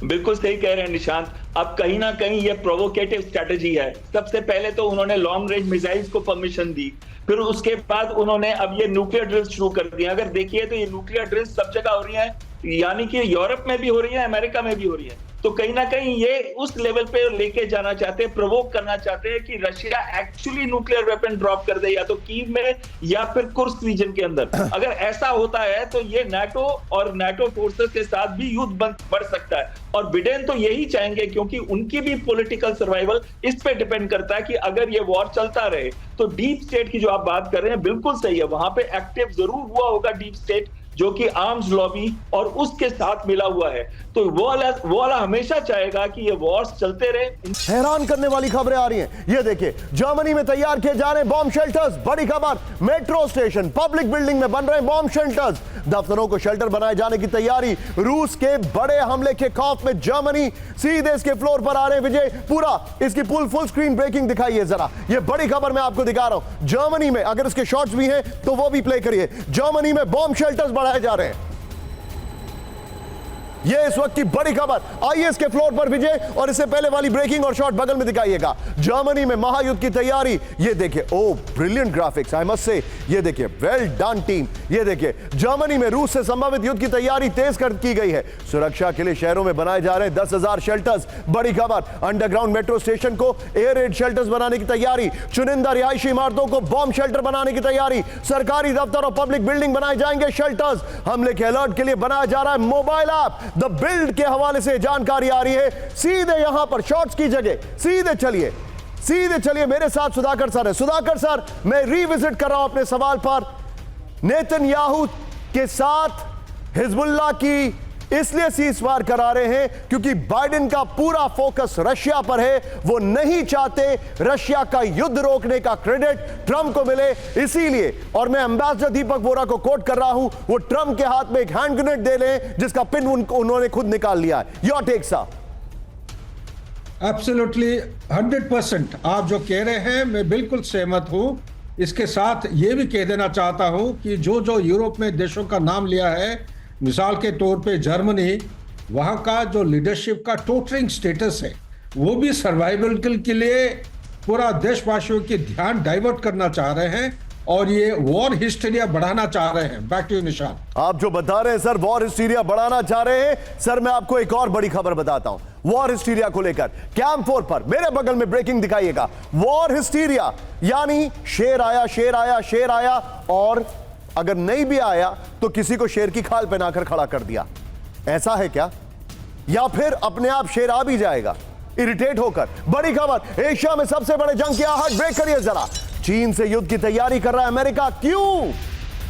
बिल्कुल सही कह रहे हैं निशांत। अब कहीं ना कहीं ये प्रोवोकेटिव स्ट्रेटजी है। सबसे पहले तो उन्होंने लॉन्ग रेंज मिसाइल्स को परमिशन दी, फिर उसके बाद उन्होंने अब ये न्यूक्लियर ड्रिल्स शुरू कर दिए। अगर देखिए तो ये न्यूक्लियर ड्रिल्स सब जगह हो रही है, यानी कि यूरोप में भी हो रही है, अमेरिका में भी हो रही है। तो कहीं ना कहीं ये उस लेवल पे लेके जाना चाहते हैं, प्रोवोक करना चाहते हैं कि Russia actually nuclear weapon drop कर दे, या तो कीव में या फिर कुर्स्क रीजन के अंदर। अगर ऐसा होता है तो ये नाटो और नाटो फोर्सेस के साथ भी युद्ध बढ़ सकता है। और बिडेन तो यही चाहेंगे, क्योंकि उनकी भी पॉलिटिकल सर्वाइवल इस पे डिपेंड करता है कि अगर ये वॉर चलता रहे तो डीप स्टेट की जो आप बात कर रहे हैं बिल्कुल सही है। वहां पे एक्टिव जरूर हुआ होगा डीप स्टेट, जो कि आर्म्स लॉबी और उसके साथ मिला हुआ है। तो वो वाला हमेशा चाहेगा कि ये वॉर्स चलते रहे। हैरान करने वाली खबरें आ रही हैं। ये देखिए, जर्मनी में तैयार किए जा रहे बॉम्ब शेल्टर्स, बड़ी खबर। मेट्रो स्टेशन, पब्लिक बिल्डिंग में बन रहे बॉम्ब शेल्टर्स। दफ्तरों को शेल्टर बनाए जाने की तैयारी। रूस के बड़े हमले के खौफ में जर्मनी सीधे इसके फ्लोर पर आ रहे हैं विजय। पूरा इसकी फुल स्क्रीन ब्रेकिंग दिखाइए जरा। ये बड़ी खबर मैं आपको दिखा रहा हूं। जर्मनी में, अगर इसके शॉट्स भी हैं तो वो भी प्ले करिए। जर्मनी में बॉम्ब शेल्टर्स बढ़ाए जा रहे हैं। ये इस वक्त की बड़ी खबर। आइए इसके फ्लोर पर विजय, और इससे पहले वाली ब्रेकिंग और शॉट बगल में दिखाइएगा। जर्मनी में महायुद्ध की तैयारी। ये देखिए, oh brilliant graphics, I must say. ये देखिए, वेल डन टीम। ये देखिए, जर्मनी में रूस से संभावित युद्ध की तैयारी तेज कर की गई है। सुरक्षा के लिए शहरों में बनाए जा रहे हैं 10,000 शेल्टर्स, बड़ी खबर। अंडरग्राउंड मेट्रो स्टेशन को एयर रेड शेल्टर्स बनाने की तैयारी। चुनिंदा रिहायशी इमारतों को बॉम्ब शेल्टर बनाने की तैयारी। सरकारी दफ्तर और पब्लिक बिल्डिंग बनाए जाएंगे शेल्टर्स। हमले के अलर्ट के लिए बनाया जा रहा है मोबाइल ऐप। द बिल्ड के हवाले से जानकारी आ रही है। सीधे यहां पर शॉट्स की जगह सीधे चलिए मेरे साथ सुधाकर सर है। सुधाकर सर, मैं रिविजिट कर रहा हूं अपने सवाल पर। नेतन्याहू के साथ हिजबुल्लाह की इसलिए सीजफायर करा रहे हैं क्योंकि बाइडेन का पूरा फोकस रशिया पर है। वो नहीं चाहते रशिया का युद्ध रोकने का क्रेडिट ट्रंप को मिले, इसीलिए। और मैं एम्बेसडर दीपक वोरा को कोट कर रहा हूं, वो ट्रंप के हाथ में एक हैंड ग्रेनेड दे लें जिसका पिन उन्होंने खुद निकाल लिया है। Your take sir. एब्सोल्युटली 100% आप जो कह रहे हैं मैं बिल्कुल सहमत हूं। इसके साथ ये भी कह देना चाहता हूं कि जो यूरोप में देशों का नाम लिया है, मिसाल के तौर पे जर्मनी, वहां का जो लीडरशिप का टोटरिंग स्टेटस है, वो भी सर्वाइवल के लिए पूरा देशवासियों के ध्यान डाइवर्ट करना चाह रहे हैं और ये वॉर हिस्टीरिया बढ़ाना चाह रहे हैं। बैक टू यू निशान। आप जो बता रहे हैं सर, वॉर हिस्टीरिया बढ़ाना चाह रहे हैं। सर, मैं आपको एक और बड़ी खबर बताता हूं वॉर हिस्टीरिया को लेकर। कैंप 4 पर मेरे बगल में ब्रेकिंग दिखाइएगा। वॉर हिस्टीरिया यानी शेर आया, और अगर नहीं भी आया तो किसी को शेर की खाल पहनाकर खड़ा कर दिया। ऐसा है क्या? या फिर अपने आप शेर आ भी जाएगा इरिटेट होकर। बड़ी खबर, एशिया में सबसे बड़े जंग की आहट। ब्रेक करिए जरा। चीन से युद्ध की तैयारी कर रहा है अमेरिका। क्यों?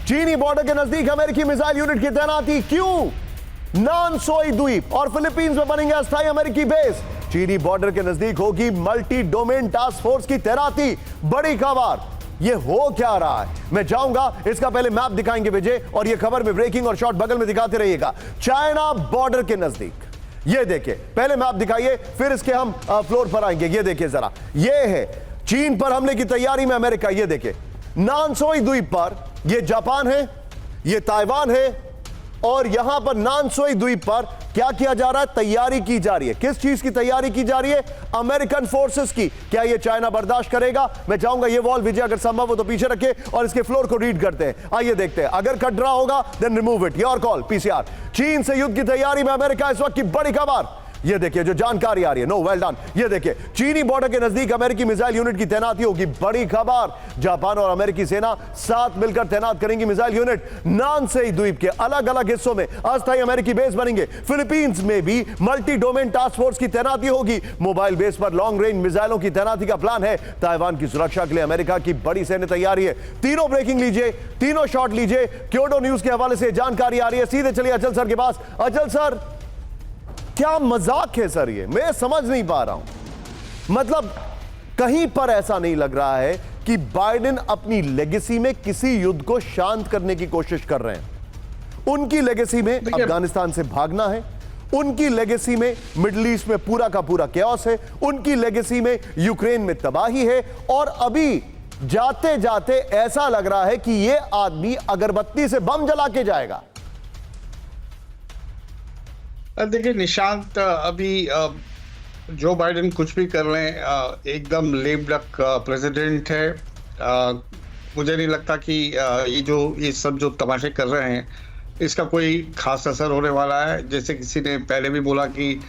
चीनी बॉर्डर के नजदीक अमेरिकी मिसाइल यूनिट की तैनाती। क्यों? नानसोई द्वीप और फिलीपींस में बनेंगे अस्थायी अमेरिकी बेस। चीनी बॉर्डर के नजदीक होगी मल्टी डोमेन टास्क फोर्स की तैनाती। बड़ी खबर, ये हो क्या रहा है? मैं जाऊंगा, इसका पहले मैप दिखाएंगे विजय, और ये खबर में ब्रेकिंग और शॉट बगल में दिखाते रहिएगा। चाइना बॉर्डर के नजदीक, ये देखिए, पहले मैप दिखाइए, फिर इसके हम फ्लोर पर आएंगे। ये देखिए जरा, ये है चीन पर हमले की तैयारी में अमेरिका। ये देखिए नानसोई द्वीप पर, ये जापान है, ये ताइवान है, और यहां पर नानसोई द्वीप पर क्या किया जा रहा है? तैयारी की जा रही है। किस चीज की तैयारी की जा रही है? अमेरिकन फोर्सेस की। क्या ये चाइना बर्दाश्त करेगा? मैं चाहूंगा ये वॉल विजय अगर संभव हो तो पीछे रखे और इसके फ्लोर को रीड करते हैं। आइए देखते हैं, अगर कट रहा होगा then remove it, your call. PCR. चीन से युद्ध की तैयारी में अमेरिका, इस वक्त की बड़ी खबर। ये देखिए जो जानकारी आ रही है, नो वेल डन। ये देखिए चीनी बॉर्डर के नजदीक अमेरिकी मिसाइल यूनिट की तैनाती होगी, बड़ी खबर। जापान और अमेरिकी सेना साथ मिलकर तैनात करेंगी मिसाइल यूनिट। नानसेई द्वीप के अलग अलग हिस्सों में अस्थायी अमेरिकी बेस बनेंगे। फिलीपींस में भी मल्टी डोमेन टास्क फोर्स की तैनाती होगी। मोबाइल बेस पर लॉन्ग रेंज मिसाइलों की तैनाती का प्लान है। ताइवान की सुरक्षा के लिए अमेरिका की बड़ी सैन्य तैयारी है। तीनों ब्रेकिंग लीजिए, तीनों शॉट लीजिए। क्योडो न्यूज के हवाले से जानकारी आ रही है। सीधे चलिए अचल सर के पास। अचल सर, क्या मजाक है सर? ये मैं समझ नहीं पा रहा हूं। मतलब कहीं पर ऐसा नहीं लग रहा है कि बाइडेन अपनी लेगेसी में किसी युद्ध को शांत करने की कोशिश कर रहे हैं। उनकी लेगेसी में अफगानिस्तान से भागना है, उनकी लेगेसी में मिडिल ईस्ट में पूरा का पूरा कैओस है, उनकी लेगेसी में यूक्रेन में तबाही है, और अभी जाते जाते ऐसा लग रहा है कि यह आदमी अगरबत्ती से बम जला के जाएगा। देखिए निशांत, अभी जो बाइडेन कुछ भी कर रहे हैं, एकदम लेम डक प्रेसिडेंट है। मुझे नहीं लगता कि ये सब जो तमाशे कर रहे हैं इसका कोई खास असर होने वाला है। जैसे किसी ने पहले भी बोला कि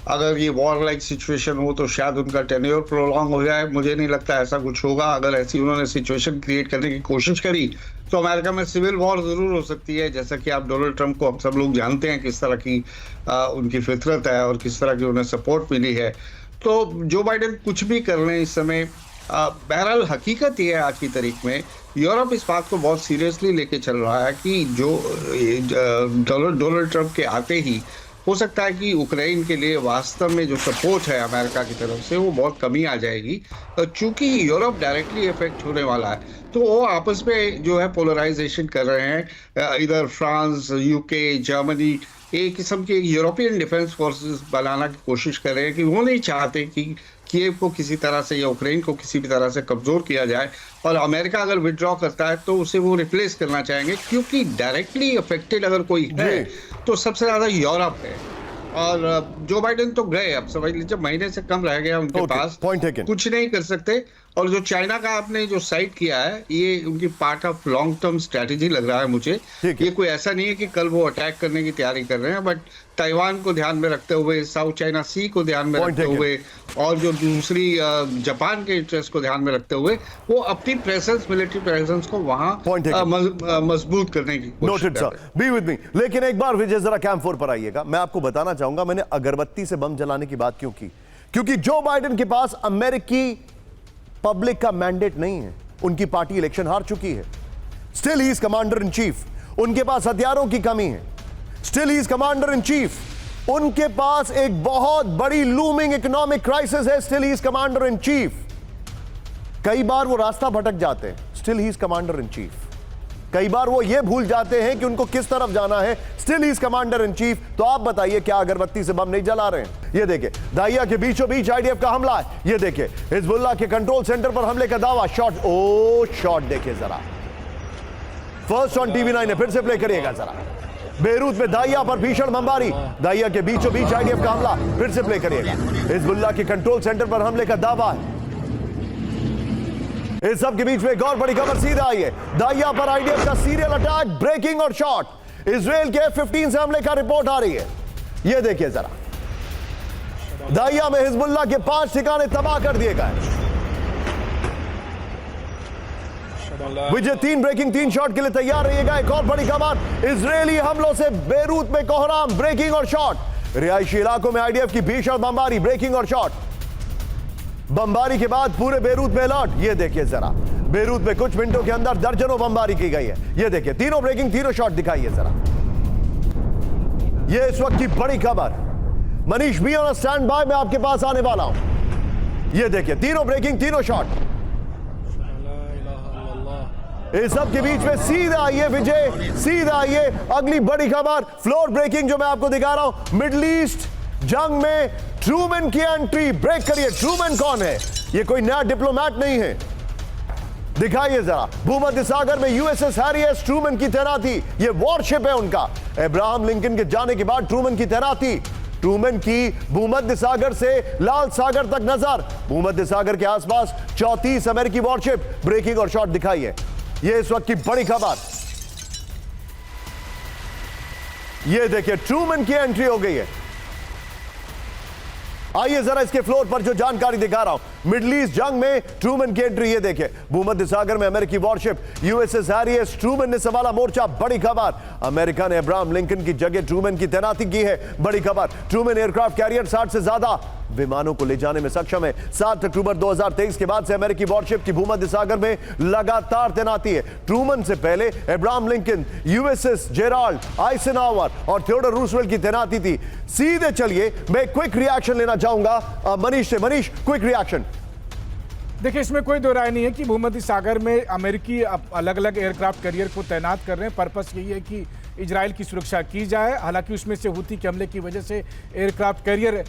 अगर ये वॉर लाइक सिचुएशन हो तो शायद उनका टेन्योर प्रोलॉन्ग हो जाए। मुझे नहीं लगता ऐसा कुछ होगा। अगर ऐसी उन्होंने सिचुएशन क्रिएट करने की कोशिश करी तो अमेरिका में सिविल वॉर जरूर हो सकती है। जैसा कि आप डोनाल्ड ट्रंप को हम सब लोग जानते हैं किस तरह की उनकी फितरत है और किस तरह की उन्हें सपोर्ट मिली है। तो जो बाइडेन कुछ भी कर रहे हैं इस समय, बहरहाल हकीकत ये है आज की तारीख में यूरोप इस बात को बहुत सीरियसली लेके चल रहा है कि जो डोनाल्ड ट्रंप के आते ही हो सकता है कि यूक्रेन के लिए वास्तव में जो सपोर्ट है अमेरिका की तरफ से वो बहुत कमी आ जाएगी। चूंकि यूरोप डायरेक्टली इफेक्ट होने वाला है तो वो आपस में जो है पोलराइजेशन कर रहे हैं। इधर फ्रांस, यूके, जर्मनी एक किस्म के यूरोपियन डिफेंस फोर्सेस बनाना की कोशिश कर रहे हैं कि वो नहीं चाहते कि कीव को किसी तरह से या यूक्रेन को किसी भी तरह से कमजोर किया जाए, और अमेरिका अगर विड्रॉ करता है तो उसे वो रिप्लेस करना चाहेंगे, क्योंकि डायरेक्टली अफेक्टेड अगर कोई है तो सबसे ज्यादा यूरोप है। और जो बाइडेन तो गए, अब समझ लीजिए महीने से कम रह गया उनके पास, कुछ नहीं कर सकते। और जो चाइना का आपने जो साइड किया है ये उनकी part of long term strategy लग रहा है मुझे। ये कोई ऐसा नहीं है कि कल वो अटैक करने की तैयारी कर रहे हैं, बट ताइवान को ध्यान में रखते हुए, साउथ चाइना सी को ध्यान में रखते हुए, और जो दूसरी जापान के इंटरेस्ट को ध्यान में रखते हुए वो अपनी प्रेजेंस, मिलिट्री प्रेजेंस को वहां मजबूत करने की कोशिश कर रहे हैं। बी विद मी। लेकिन एक बार विजय जरा कैंप 4 पर आइएगा। मैं आपको बताना चाहूंगा मैंने अगरबत्ती से बम जलाने की बात क्यों की, क्योंकि जो बाइडेन के पास अमेरिकी पब्लिक का मैंडेट नहीं है। उनकी पार्टी इलेक्शन हार चुकी है। Still he is commander in chief. उनके पास हथियारों की कमी है। Still he is commander in chief. उनके पास एक बहुत बड़ी लूमिंग इकोनॉमिक क्राइसिस है। Still he is commander in chief. कई बार वो रास्ता भटक जाते हैं। Still he is commander in chief. कई बार वो ये भूल जाते हैं कि उनको किस तरफ जाना है। Still he is commander in chief. तो आप बताइए क्या अगरबत्ती से बम नहीं जला रहे हैं? ये देखिए दाहिया के बीचों बीच आईडीएफ का हमला है। ये देखिए हिजबुल्लाह के कंट्रोल सेंटर पर हमले का दावा। शॉट, ओ शॉट देखिए जरा, फर्स्ट ऑन टीवी 9 है, फिर से प्ले करिएगा जरा। बेरूत में दाहिया पर भीषण बमबारी। दाहिया के बीचों बीच आईडीएफ का हमला, फिर से प्ले करिएगा। हिजबुल्लाह के कंट्रोल सेंटर पर हमले का दावा है। इस सब के बीच में एक और बड़ी खबर सीधा आई है। दाहिया पर आईडीएफ का सीरियल अटैक, ब्रेकिंग और शॉट। इजराइल के F-15 से हमले का रिपोर्ट आ रही है। यह देखिए जरा, दाहिया में हिजबुल्लाह के 5 ठिकाने तबाह कर दिए गए। विजय 3 ब्रेकिंग 3 शॉट के लिए तैयार रहिएगा। एक और बड़ी खबर, इजरायली हमलों से बेरूत में कोहराम, ब्रेकिंग और शॉट। रिहायशी इलाकों में आईडीएफ की भीषण बमबारी, ब्रेकिंग और शॉट। बमबारी के बाद पूरे बेरूत में अलर्ट। ये देखिए जरा, बेरूत में कुछ मिनटों के अंदर दर्जनों बमबारी की गई है। ये देखिए तीनों ब्रेकिंग, तीनों शॉट दिखाइए जरा। ये इस वक्त की बड़ी खबर। Manish be on stand by, मैं आपके पास आने वाला हूं। ये देखिए तीनों ब्रेकिंग, तीनों शॉट। इस सब के बीच में सीधा आइए विजय, सीधा आइए अगली बड़ी खबर, फ्लोर ब्रेकिंग जो मैं आपको दिखा रहा हूं। मिडिल ईस्ट जंग में ट्रूमैन की एंट्री, ब्रेक करिए। ट्रूमैन कौन है? ये कोई नया डिप्लोमैट नहीं है, दिखाइए जरा। भूमध्य सागर में यूएसएस हैरी एस ट्रूमैन की तैनाती, ये वॉरशिप है उनका। अब्राहम लिंकन के जाने के बाद ट्रूमैन की तैनाती, ट्रूमैन की भूमध्य सागर से लाल सागर तक नजर, भूमध्य सागर के आसपास 34 अमेरिकी वॉरशिप। ब्रेकिंग और शॉट दिखाइए, ये इस वक्त की बड़ी खबर। ये देखिए ट्रूमैन की एंट्री हो गई है। आइए जरा इसके फ्लोर पर जो जानकारी दिखा रहा हूं। मिडिल ईस्ट जंग में ट्रूमैन की एंट्री, ये देखिए भूमध्य सागर में अमेरिकी worship USS Harry S Trueman ने संभाला मोर्चा। बड़ी खबर, अमेरिका ने अब्राहम लिंकन की जगह ट्रूमैन की तैनाती की है। बड़ी खबर, ट्रूमैन एयरक्राफ्ट कैरियर 60 से ज्यादा विमानों को ले जाने में सक्षम है। 7 अक्टूबर 2023 के बाद से अमेरिकी वॉरशिप की भूमध्य सागर में लगातार तैनाती है। ट्रूमैन से पहले अब्राहम लिंकन, यूएसएस जेराल्ड आइसेनहावर और थियोडोर रूजवेल्ट की तैनाती थी। सीधे चलिए, मैं क्विक रिएक्शन लेना चाहूंगा मनीष से। Manish, quick reaction. देखिए, इसमें कोई दो राय नहीं है कि भूमध्य सागर में अमेरिकी अलग अलग एयरक्राफ्ट कैरियर को तैनात कर रहे हैं। पर्पस यही है कि इजराइल की सुरक्षा की जाए। हालांकि उसमें से हूती के हमले की वजह से एयरक्राफ्ट कैरियर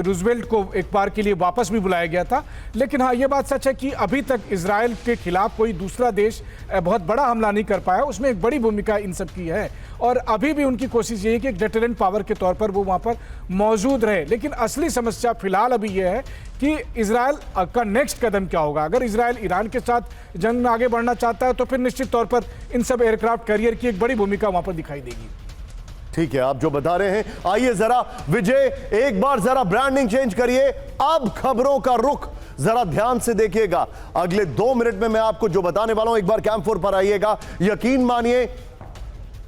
रूजवेल्ट को एक बार के लिए वापस भी बुलाया गया था। लेकिन हाँ, ये बात सच है कि अभी तक इजराइल के खिलाफ कोई दूसरा देश बहुत बड़ा हमला नहीं कर पाया। उसमें एक बड़ी भूमिका इन सब की है और अभी भी उनकी कोशिश ये है कि एक डेटरेंट पावर के तौर पर वो वहाँ पर मौजूद रहे। लेकिन असली समस्या फिलहाल अभी ये है कि इजराइल का नेक्स्ट कदम क्या होगा। अगर इजराइल ईरान के साथ जंग में आगे बढ़ना चाहता है तो फिर निश्चित तौर पर इन सब एयरक्राफ्ट कैरियर की एक बड़ी भूमिका वहां पर दिखाई देगी। ठीक है, आप जो बता रहे हैं। आइए जरा विजय, एक बार जरा ब्रांडिंग चेंज करिए। अब खबरों का रुख जरा ध्यान से देखिएगा। अगले 2 मिनट में मैं आपको जो बताने वाला हूं, एक बार कैंप 4 पर आइएगा। यकीन मानिए,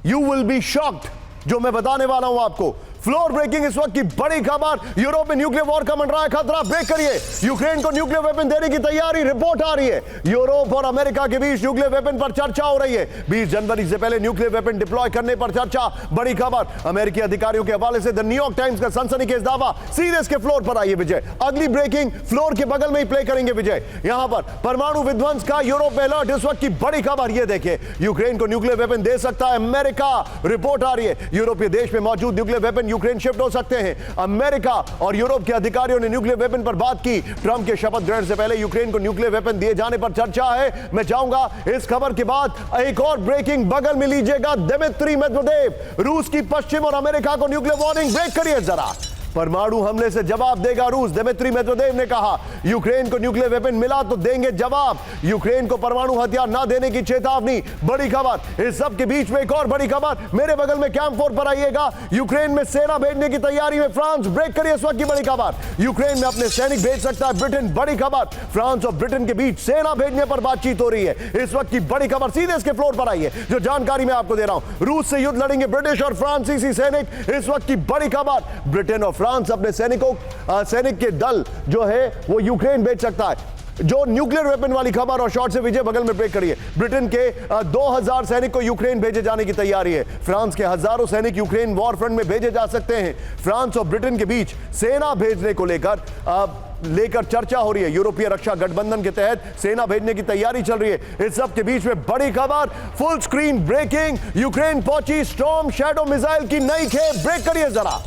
यू विल बी शॉक्ड जो मैं बताने वाला हूं आपको। फ्लोर ब्रेकिंग इस वक्त की बड़ी खबर, यूरोप में न्यूक्लियर वॉर का मंडरा है खतरा। ब्रेक करिए, यूक्रेन को न्यूक्लियर वेपन देने की तैयारी, रिपोर्ट आ रही है। यूरोप और अमेरिका के बीच न्यूक्लियर वेपन पर चर्चा हो रही है। 20 जनवरी से पहले न्यूक्लियर वेपन डिप्लॉय करने पर चर्चा। बड़ी खबर, अमेरिकी अधिकारियों के हवाले से द न्यूयॉर्क टाइम्स का सनसनीखेज दावा। सीधे इसके फ्लोर पर आइए विजय। अगली ब्रेकिंग फ्लोर के बगल में ही प्ले करेंगे विजय। यहां पर परमाणु विध्वंस का यूरोप में अलर्ट, इस वक्त की बड़ी खबर। यह देखिए, यूक्रेन को न्यूक्लियर वेपन दे सकता है अमेरिका, रिपोर्ट आ रही है। यूरोपीय देश में मौजूद न्यूक्लियर वेपन यूक्रेन शिफ्ट हो सकते हैं। अमेरिका और यूरोप के अधिकारियों ने न्यूक्लियर वेपन पर बात की। ट्रंप के शपथ ग्रहण से पहले यूक्रेन को न्यूक्लियर वेपन दिए जाने पर चर्चा है। मैं चाहूंगा इस खबर के बाद एक और ब्रेकिंग बगल में लीजिएगा। दिमित्री मेदवेदेव, रूस की पश्चिम और अमेरिका को न्यूक्लियर वार्निंग। ब्रेक करिए जरा। परमाणु हमले से जवाब देगा रूस, दिमित्री मेदवेदेव ने कहा। यूक्रेन को न्यूक्लियर वेपन मिला तो देंगे जवाब। यूक्रेन को परमाणु हथियार ना देने की चेतावनी। बड़ी खबर, इस सब के बीच में एक और बड़ी खबर। मेरे बगल में कैंप 4 पर आइएगा। यूक्रेन में सेना भेजने की तैयारी में फ्रांस। ब्रेक करिए इस वक्त की बड़ी खबर। यूक्रेन में अपने सैनिक भेज सकता है ब्रिटेन। बड़ी खबर, फ्रांस और ब्रिटेन के बीच सेना भेजने पर बातचीत हो रही है। इस वक्त की बड़ी खबर, सीधे इसके फ्लोर पर आइए जो जानकारी मैं आपको दे रहा हूं। रूस से युद्ध लड़ेंगे ब्रिटिश और फ्रांसीसी सैनिक। इस वक्त की बड़ी खबर, ब्रिटेन और फ्रांस अपने सैनिक के दल जो है वो यूक्रेन भेज सकता है। जो न्यूक्लियर वेपन वाली खबर और शॉर्ट से विजय बगल में ब्रेक करिए। ब्रिटेन के 2000 सैनिक को यूक्रेन भेजे जाने की तैयारी है। फ्रांस के हजारों सैनिक यूक्रेन वॉर फ्रंट में भेजे जा सकते हैं। फ्रांस और ब्रिटेन के बीच सेना भेजने को लेकर चर्चा हो रही है। यूरोपीय रक्षा गठबंधन के तहत सेना भेजने की तैयारी चल रही है। इस सब के बीच में बड़ी खबर, फुल स्क्रीन ब्रेकिंग। यूक्रेन पहुंची स्टॉर्म शैडो मिसाइल की नई खेप। ब्रेक करिए जरा।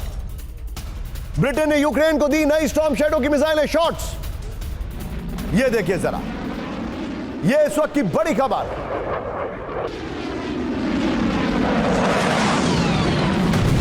ब्रिटेन ने यूक्रेन को दी नई स्टॉर्म शैडो की मिसाइलें, शॉट्स। ये देखिए जरा, ये इस वक्त की बड़ी खबर।